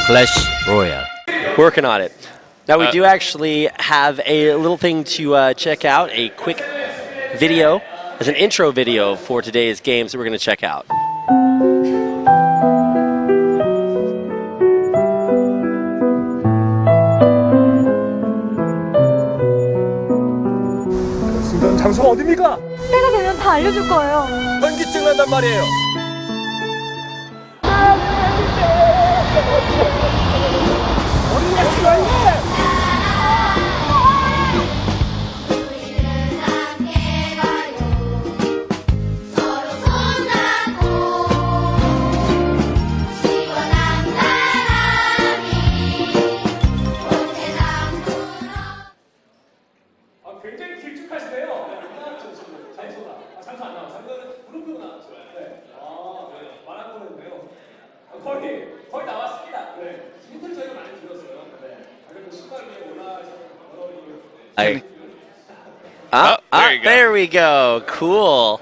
Clash Royale. Working on it. Now we do actually have a little thing to check out, a quick video as an intro video for today's games that we're going to check out. 지금 장소가 어디입니까? 때가 되면 다 알려줄 거예요. 현기증 난단 말이에요. 어디가 지금 굉장히 길쭉하시네요. 장소다. 장소 안 나와. 장소는 무릎으로 나왔죠. 네. 네. 말한 거는데요. 거의 나왔습니다. 네. 힌트를 저희가 많이 드렸어요. 네. 그리고 신발 위에 There we go. Cool.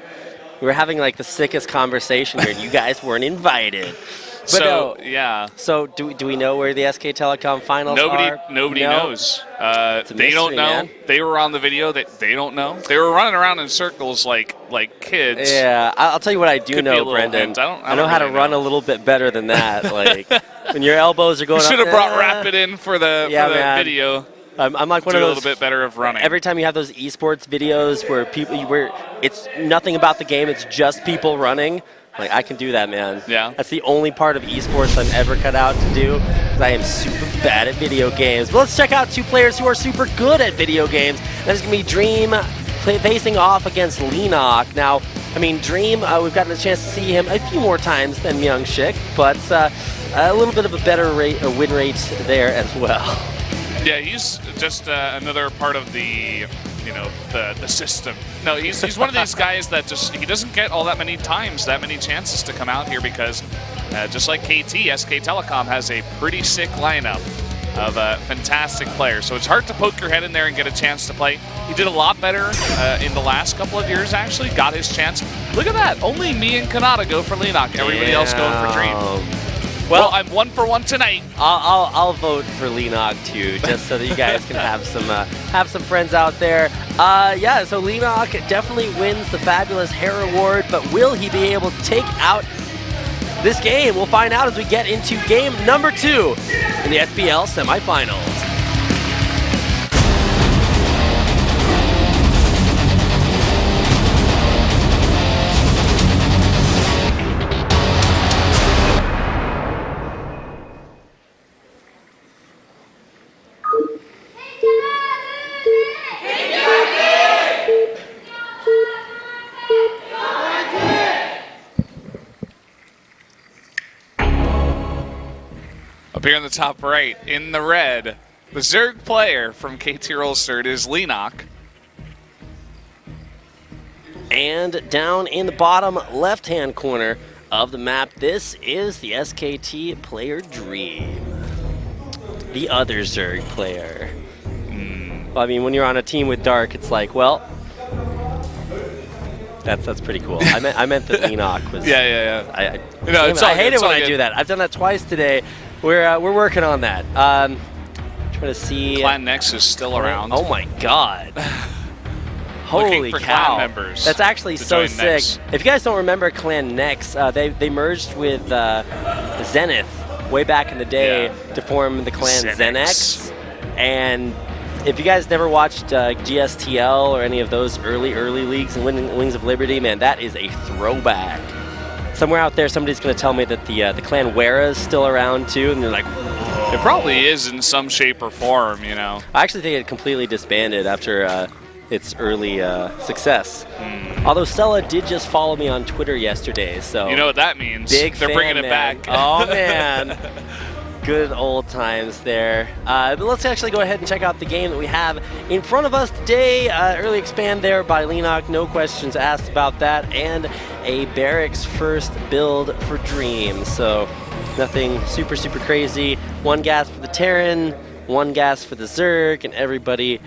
We were having like the sickest conversation here. You guys weren't invited. But so yeah. So do we know where the SK Telecom finals are? Nobody knows. They don't know. Man. They were on the video. They don't know. They were running around in circles like kids. Yeah, I'll tell you what I do know, Brendan. I know how to run a little bit better than that. Like when your elbows are going up. You should have brought Rapid in for the video. I'm like one of those. Do a little bit better of running. Every time you have those esports videos where it's nothing about the game, it's just people running. Like, I can do that, man. Yeah. That's the only part of esports I'm ever cut out to do, because I am super bad at video games. But let's check out two players who are super good at video games. That is going to be Dream facing off against Leenock. Now, I mean, Dream, we've gotten a chance to see him a few more times than Myung Shik, but a little bit of a better win rate there as well. Yeah, he's just another part of the system. No, he's one of these guys that he doesn't get all that many chances to come out here because just like KT, SK Telecom has a pretty sick lineup of fantastic players. So it's hard to poke your head in there and get a chance to play. He did a lot better in the last couple of years, actually. Got his chance. Look at that. Only me and Kanata go for Leenock. Everybody else going for Dream. Well, I'm 1 for 1 tonight. I'll vote for Leenock too, just so that you guys can have some friends out there. Yeah, so Leenock definitely wins the fabulous hair award, but will he be able to take out this game? We'll find out as we get into game number 2 in the SPL semifinals. Up here in the top right, in the red, the Zerg player from KT Rolsterd is Leenock. And down in the bottom left-hand corner of the map, this is the SKT player Dream. The other Zerg player. Well, I mean, when you're on a team with Dark, it's like, well, that's pretty cool. I meant that Leenock was. Yeah. I hate it when I do that. I've done that twice today. We're working on that. Trying to see. Clan Nex is still around. Oh my God. Holy for cow. clan members. That's actually so sick. Nex. If you guys don't remember Clan Nex, they merged with Zenith way back in the day to form the clan Zenex. And if you guys never watched GSTL or any of those early leagues and Wings of Liberty, man, that is a throwback. Somewhere out there, somebody's going to tell me that the clan Wera is still around too, and they're like, whoa. It probably is in some shape or form, you know. I actually think it completely disbanded after its early success. Although Stella did just follow me on Twitter yesterday, so you know what that means. They're bringing it back. Oh man. Good old times there. But let's actually go ahead and check out the game that we have in front of us today. Early expand there by Leenock, no questions asked about that, and a barracks first build for Dream. So nothing super crazy. 1 gas for the Terran, 1 gas for the Zerg, and everybody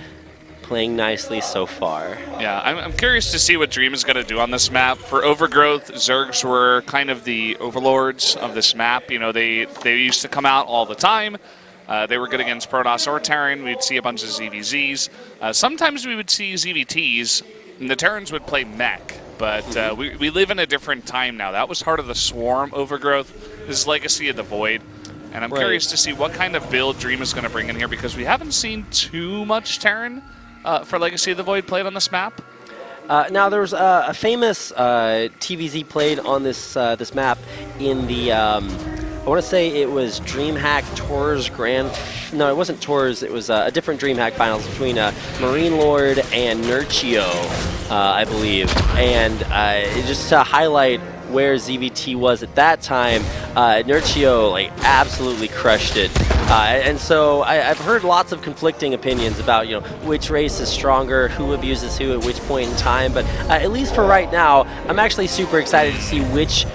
playing nicely so far. Yeah, I'm curious to see what Dream is going to do on this map. For Overgrowth, Zergs were kind of the overlords of this map. You know, they used to come out all the time. They were good against Protoss or Terran. We'd see a bunch of ZVZs. Sometimes we would see ZVTs, and the Terrans would play mech. But we live in a different time now. That was Heart of the Swarm Overgrowth. This is Legacy of the Void. And I'm curious to see what kind of build Dream is going to bring in here, because we haven't seen too much Terran for Legacy of the Void played on this map. Now, there was a famous TVZ played on this this map in the, I want to say it was DreamHack Tours Grand... No, it wasn't Tours. It was a different DreamHack finals between Marine Lord and Nurchio, I believe. And just to highlight where ZVT was at that time, Nurchio like absolutely crushed it. And so I've heard lots of conflicting opinions about, you know, which race is stronger, who abuses who at which point in time. But at least for right now, I'm actually super excited to see which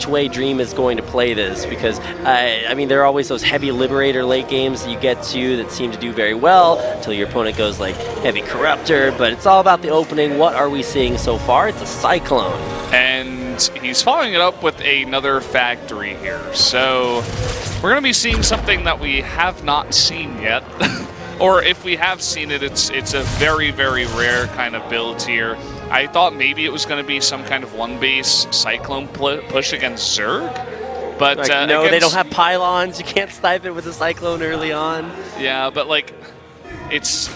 way Dream is going to play this, because I mean, there are always those heavy Liberator late games that you get to that seem to do very well until your opponent goes like heavy Corruptor. But it's all about the opening. What are we seeing so far? It's a Cyclone. And he's following it up with another factory here. So we're going to be seeing something that we have not seen yet. Or if we have seen it, it's a very, very rare kind of build here. I thought maybe it was going to be some kind of one-base Cyclone push against Zerg. But like, no, they don't have pylons. You can't snipe it with a Cyclone early on. Yeah, but like, it's...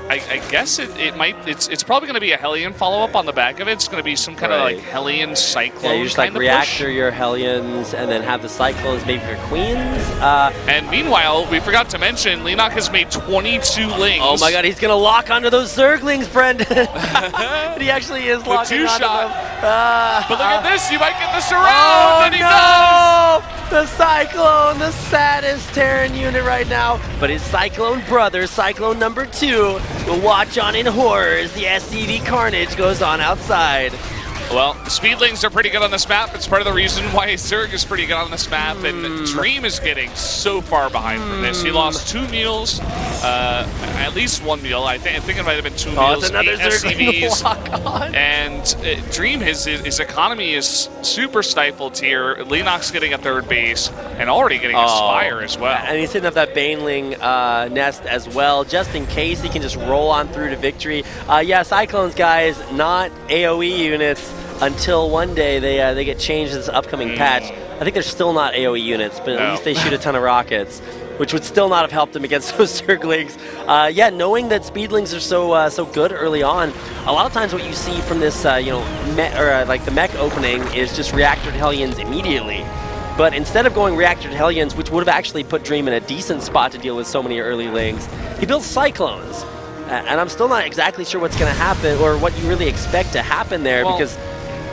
I guess it's probably going to be a Hellion follow-up on the back of it. It's going to be some kind of like Hellion Cyclone. Yeah, you just like reactor your Hellions and then have the Cyclones maybe your Queens. And meanwhile, we forgot to mention, Leenock has made 22 lings. Oh my god, he's going to lock onto those Zerglings, Brendan. He actually is locking onto them. But look at this, you might get the surround, and he does! The Cyclone, the saddest Terran unit right now. But his Cyclone brother, Cyclone number 2, will watch on in horror as the SCV carnage goes on outside. Well, the Speedlings are pretty good on this map. It's part of the reason why Zerg is pretty good on this map, and Dream is getting so far behind from this. He lost 2 mules, at least 1 mule. I think it might have been 2 mules, 8 SCVs, and Dream, his economy is super stifled here. Leenock's getting a 3rd base, and already getting a Spire as well. And he's hitting up that Baneling nest as well, just in case he can just roll on through to victory. Yeah, Cyclones, guys, not AoE units. Until one day they get changed in this upcoming patch. I think they're still not AoE units, but at least they shoot a ton of rockets, which would still not have helped them against those Zerglings. Yeah, knowing that Speedlings are so good early on, a lot of times what you see from this, you know, like the mech opening is just reactored Hellions immediately. But instead of going reactored Hellions, which would have actually put Dream in a decent spot to deal with so many early lings, he builds Cyclones. And I'm still not exactly sure what's going to happen or what you really expect to happen there, because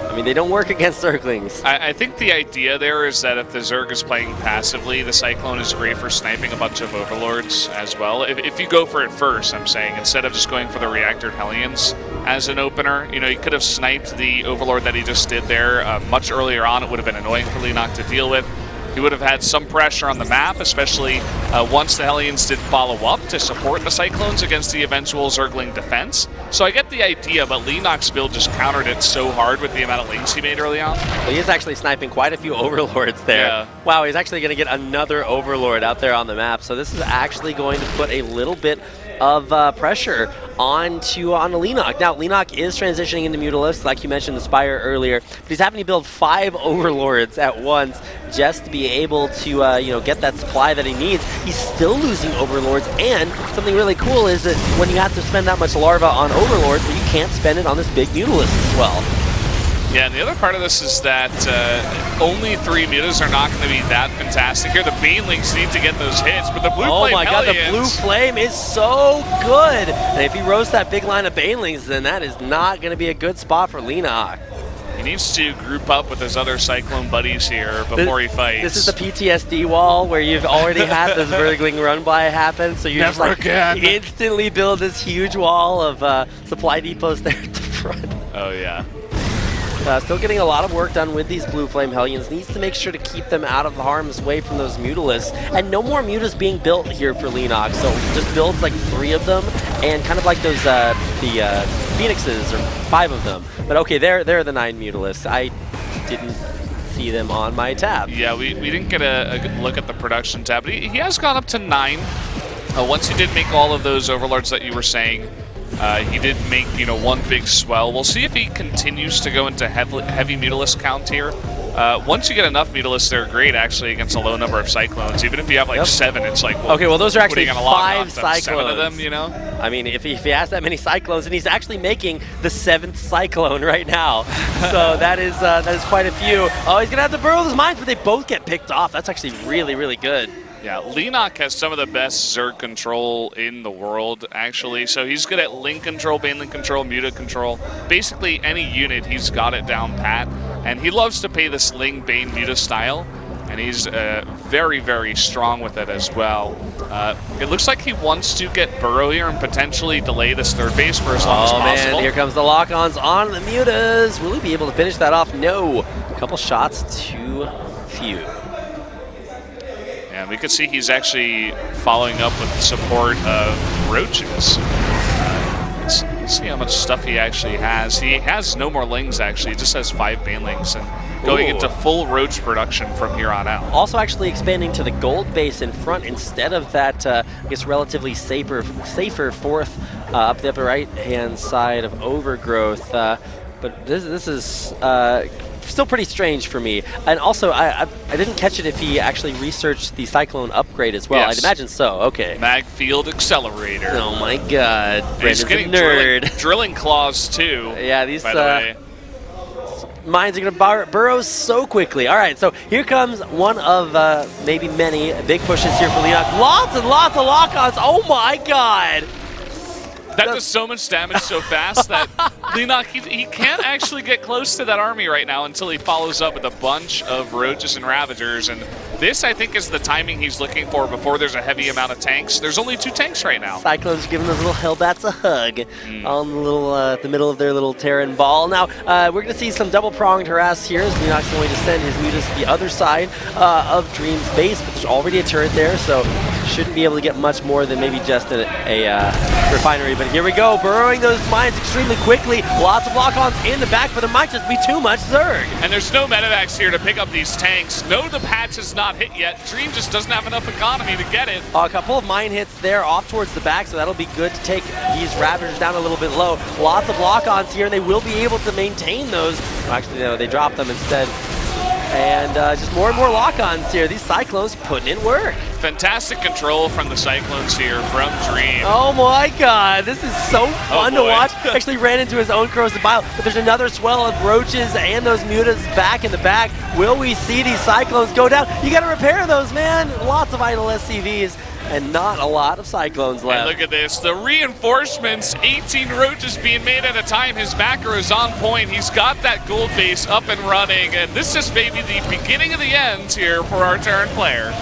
I mean, they don't work against Zerglings. I think the idea there is that if the Zerg is playing passively, the Cyclone is great for sniping a bunch of Overlords as well. If you go for it first, I'm saying, instead of just going for the reactored Hellions as an opener, you know, he could have sniped the Overlord that he just did there much earlier on. It would have been annoying for Leenock to deal with. He would have had some pressure on the map, especially once the Hellions did follow up to support the Cyclones against the eventual Zergling defense. So I get the idea, but Leenock's build just countered it so hard with the amount of links he made early on. Well, he is actually sniping quite a few Overlords there. Yeah. Wow, he's actually going to get another Overlord out there on the map. So this is actually going to put a little bit of pressure on Leenock. Now, Leenock is transitioning into Mutalisks, like you mentioned the Spire earlier, but he's having to build 5 Overlords at once just to be able to you know, get that supply that he needs. He's still losing Overlords, and something really cool is that when you have to spend that much larva on Overlords, you can't spend it on this big Mutalisk as well. Yeah, and the other part of this is that only 3 mutas are not going to be that fantastic here. The Banelings need to get those hits, but the Blue Flame Oh my god, the Blue Flame is so good! And if he roasts that big line of Banelings, then that is not going to be a good spot for Leenock. He needs to group up with his other Cyclone buddies here before he fights. This is the PTSD wall where you've already had this Zergling run by happen, so you just like instantly build this huge wall of supply depots there at the front. Oh yeah. Still getting a lot of work done with these Blue Flame Hellions. Needs to make sure to keep them out of harm's way from those Mutalisks. And no more Mutas being built here for Leenock. So just builds like 3 of them and kind of like those the Phoenixes, or 5 of them. But okay, they're the 9 Mutalisks. I didn't see them on my tab. Yeah, we didn't get a good look at the production tab, but he has gone up to 9. Once he did make all of those Overlords that you were saying, he did make, one big swell. We'll see if he continues to go into heavy Mutalisk count here. Once you get enough Mutalisks, they're great actually against a low number of Cyclones. Even if you have like 7, it's like, well, okay, well those are actually what are you gonna log 5 off them? Cyclones. 7 of them, I mean, if he has that many Cyclones, and he's actually making the 7th Cyclone right now, so that is quite a few. Oh, he's gonna have to burrow those mines, but they both get picked off. That's actually really, really good. Yeah, Leenock has some of the best Zerg control in the world, actually. So he's good at Link control, Banelink control, Muta control. Basically, any unit, he's got it down pat. And he loves to play this Ling, Bane, Muta style. And he's very, very strong with it as well. It looks like he wants to get Burrow here and potentially delay this third base for as long as possible. Man, here comes the lock-ons on the Mutas. Will he be able to finish that off? No. A couple shots too few. And we could see he's actually following up with support of Roaches. Let's see how much stuff he actually has. He has no more Lings, actually. He just has 5 Banelings and going into full Roach production from here on out. Also actually expanding to the gold base in front instead of that, I guess, relatively safer 4th up the upper right-hand side of Overgrowth. But this is still pretty strange for me. And also, I didn't catch it if he actually researched the Cyclone upgrade as well. Yes. I'd imagine so. Okay. Mag Field Accelerator. Oh my God. He's Brandon's getting a nerd. drilling claws too. Yeah, these by the way. mines are going to burrow so quickly. All right, so here comes one of maybe many big pushes here for Leenock. Lots and lots of lock-ons. Oh my God. That does so much damage so fast that Leenock, he can't actually get close to that army right now until he follows up with a bunch of Roaches and Ravagers. And this, I think, is the timing he's looking for before there's a heavy amount of tanks. There's only 2 tanks right now. Cyclones giving those little Hellbats a hug on the little, the middle of their little Terran ball. Now, we're going to see some double-pronged harass here as Leenock's going to send his Mutas to the other side of Dream's base, but there's already a turret there, so shouldn't be able to get much more than maybe just a refinery. But here we go, burrowing those mines extremely quickly. Lots of lock-ons in the back, but there might just be too much Zerg. And there's no Medivacs here to pick up these tanks. No, the patch is not hit yet. Dream just doesn't have enough economy to get it. A couple of mine hits there off towards the back, so that'll be good to take these Ravagers down a little bit low. Lots of lock-ons here, and they will be able to maintain those. Well, actually, no, they dropped them instead. And just more and more lock-ons here. These Cyclones putting in work. Fantastic control from the Cyclones here from Dream. Oh my God, this is so fun to watch. Actually ran into his own corrosive bile, but there's another swell of Roaches and those Mutas back in the back. Will we see these Cyclones go down? You gotta repair those, man. Lots of idle SCVs and not a lot of Cyclones left. And look at this, the reinforcements, 18 Roaches being made at a time. His macro is on point. He's got that gold base up and running, and this is maybe the beginning of the end here for our Terran player.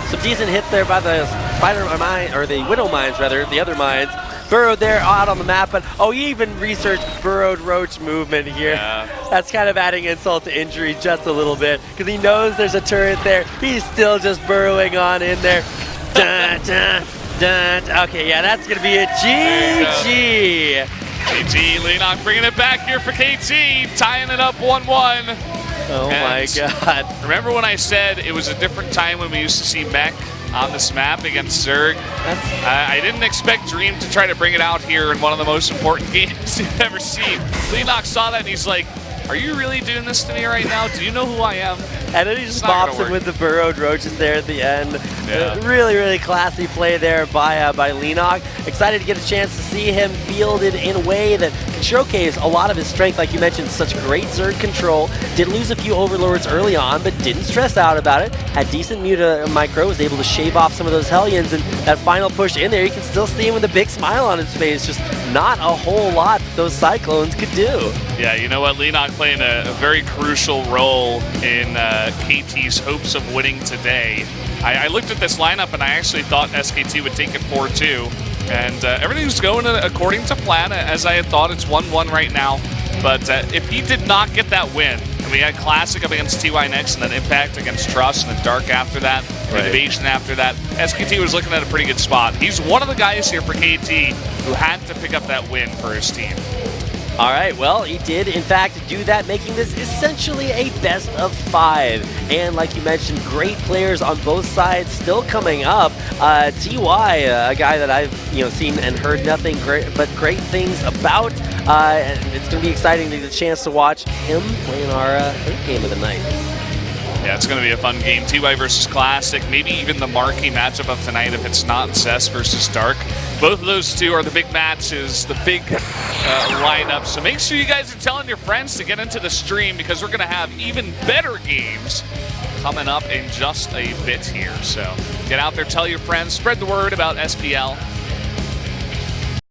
Some decent hits there by the Spider mine, or the Widow mines rather, the other mines. Burrowed there out on the map, but oh, he even researched burrowed Roach movement here. Yeah. That's kind of adding insult to injury just a little bit, because he knows there's a turret there. He's still just burrowing on in there. Dun, dun, dun. Okay, yeah, that's going to be a GG. KT, Leenock bringing it back here for KT, tying it up 1-1. Oh my God. Remember when I said it was a different time when we used to see mech on this map against Zerg? I didn't expect Dream to try to bring it out here in one of the most important games you've ever seen. Leenock saw that and he's like, are you really doing this to me right now? Do you know who I am? And then he just pops him with the burrowed Roaches there at the end. Yeah. Really, really classy play there by Leenock. Excited to get a chance to see him fielded in a way that can showcase a lot of his strength. Like you mentioned, such great Zerg control. Did lose a few Overlords early on, but didn't stress out about it. Had decent Muta micro, was able to shave off some of those Hellions, and that final push in there, you can still see him with a big smile on his face. Just not a whole lot that those Cyclones could do. Yeah, you know what? Leenock playing a very crucial role in KT's hopes of winning today. I looked at this lineup and I actually thought SKT would take it 4-2. And everything's going according to plan, as I had thought. It's 1-1 right now. But if he did not get that win, and We had Classic up against TY next, and then Impact against Trust, and then Dark after that, Innovation after that. SKT was looking at a pretty good spot. He's one of the guys here for KT who had to pick up that win for his team. All right, well, he did, in fact, do that, making this essentially a best of 5. And like you mentioned, great players on both sides still coming up. TY, a guy that I've seen and heard nothing but great things about. And it's going to be exciting to get a chance to watch him play in our third game of the night. Yeah, it's going to be a fun game. TY versus Classic, maybe even the marquee matchup of tonight if it's not Cess versus Dark. Both of those two are the big matches, the big lineup. So make sure you guys are telling your friends to get into the stream because we're going to have even better games coming up in just a bit here. So get out there, tell your friends, spread the word about SPL.